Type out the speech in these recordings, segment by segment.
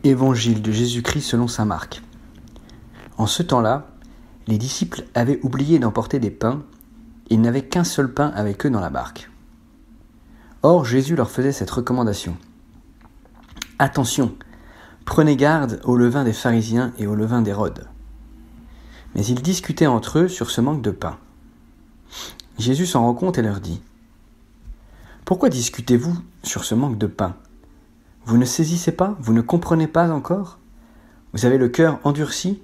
Évangile de Jésus-Christ selon saint Marc. En ce temps-là, les disciples avaient oublié d'emporter des pains, et ils n'avaient qu'un seul pain avec eux dans la barque. Or, Jésus leur faisait cette recommandation. « Attention, prenez garde au levain des pharisiens et au levain d'Hérode. » Mais ils discutaient entre eux sur ce manque de pain. Jésus s'en rend compte et leur dit « Pourquoi discutez-vous sur ce manque de pain ? Vous ne saisissez pas ? Vous ne comprenez pas encore ? Vous avez le cœur endurci ?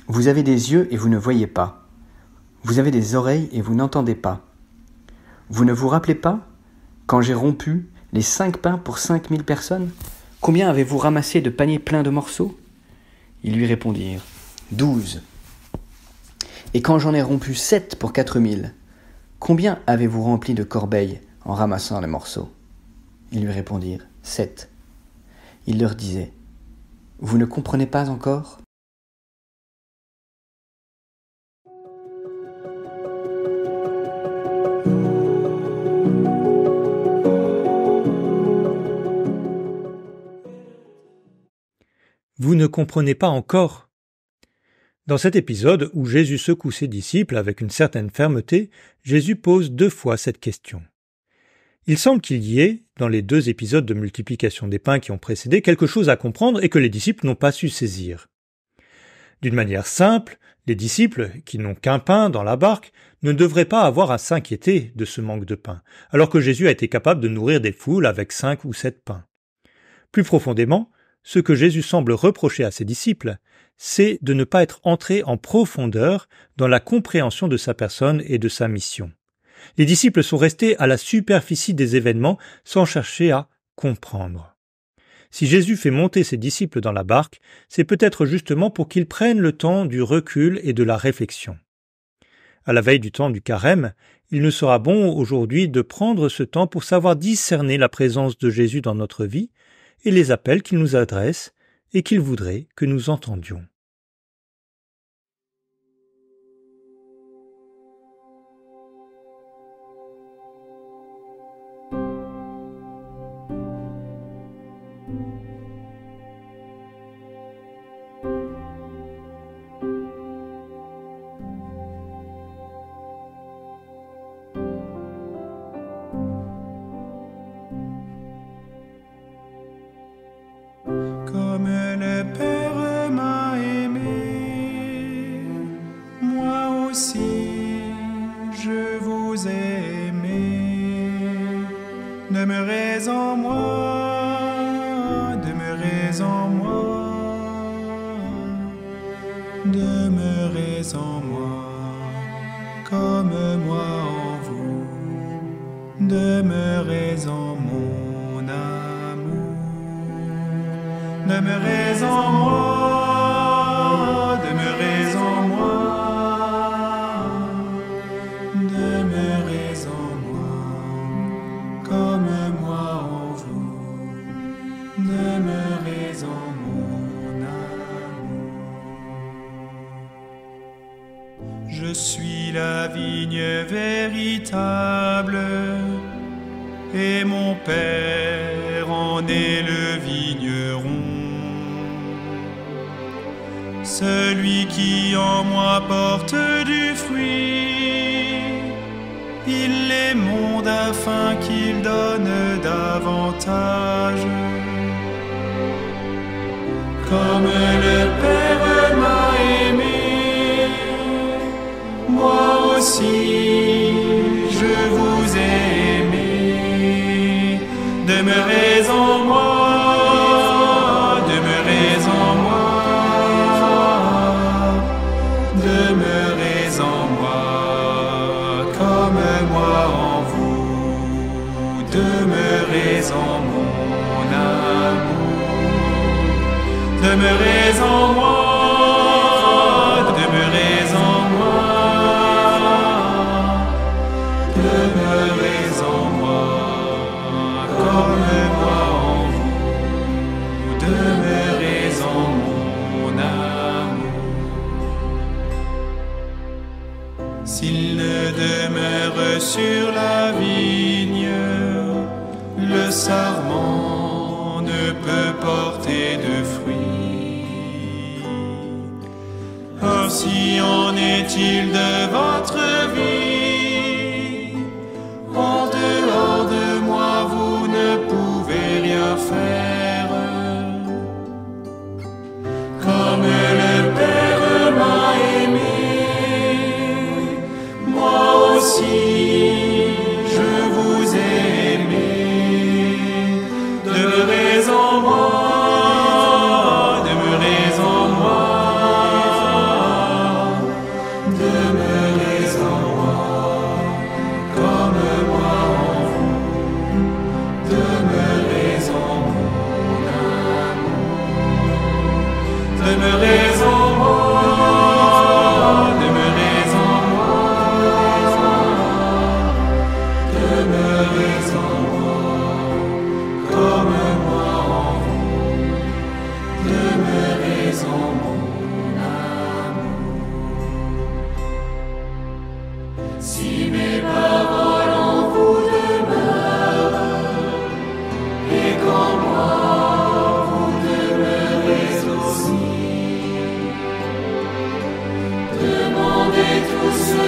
Vous avez des yeux et vous ne voyez pas. Vous avez des oreilles et vous n'entendez pas. Vous ne vous rappelez pas, quand j'ai rompu les 5 pains pour 5000 personnes, combien avez-vous ramassé de paniers pleins de morceaux ? Ils lui répondirent, 12. Et quand j'en ai rompu 7 pour 4000, combien avez-vous rempli de corbeilles en ramassant les morceaux ? Ils lui répondirent, 7. Il leur disait, vous ne comprenez pas encore ? Vous ne comprenez pas encore ? Dans cet épisode où Jésus secoue ses disciples avec une certaine fermeté, Jésus pose 2 fois cette question. Il semble qu'il y ait, dans les 2 épisodes de multiplication des pains qui ont précédé, quelque chose à comprendre et que les disciples n'ont pas su saisir. D'une manière simple, les disciples, qui n'ont qu'un pain dans la barque, ne devraient pas avoir à s'inquiéter de ce manque de pain, alors que Jésus a été capable de nourrir des foules avec 5 ou 7 pains. Plus profondément, ce que Jésus semble reprocher à ses disciples, c'est de ne pas être entrés en profondeur dans la compréhension de sa personne et de sa mission. Les disciples sont restés à la superficie des événements sans chercher à comprendre. Si Jésus fait monter ses disciples dans la barque, c'est peut-être justement pour qu'ils prennent le temps du recul et de la réflexion. À la veille du temps du carême, il nous sera bon aujourd'hui de prendre ce temps pour savoir discerner la présence de Jésus dans notre vie et les appels qu'il nous adresse et qu'il voudrait que nous entendions. Comme le Père m'a aimé, moi aussi je vous ai aimé. Demeurez en moi, demeurez en moi, demeurez en moi, comme moi en vous, demeurez en mon amour. Demeurez en moi, demeurez en moi, demeurez en moi, comme moi en vous, demeurez en mon amour. Je suis la vigne véritable, et mon Père en est le vigneron. Celui qui en moi porte du fruit, il l'émonde afin qu'il donne davantage. Comme le Père m'a aimé, moi aussi je vous ai aimé. Demeurez en moi, demeurez en moi, demeurez en moi, comme moi en vous, demeurez en mon amour. Demeurez en moi, demeurez en moi, demeurez en moi, comme moi en vous, demeurez en mon amour. S'il ne demeure sur la vigne, le sarment ne peut porter Aussi en est-il de votre vie. En dehors de moi, vous ne pouvez rien faire. Comme le Père m'a aimé, moi aussi je vous ai aimé. Demeurez en moi, demeurez en moi. Demeurez en moi, comme moi en vous. Demeurez en mon amour. Demeurez en moi, demeurez en moi. Demeurez en moi, comme moi en vous. Demeurez en mon amour. Si mes paroles en vous demeurent, et qu'en moi vous demeurez aussi, demandez tout ce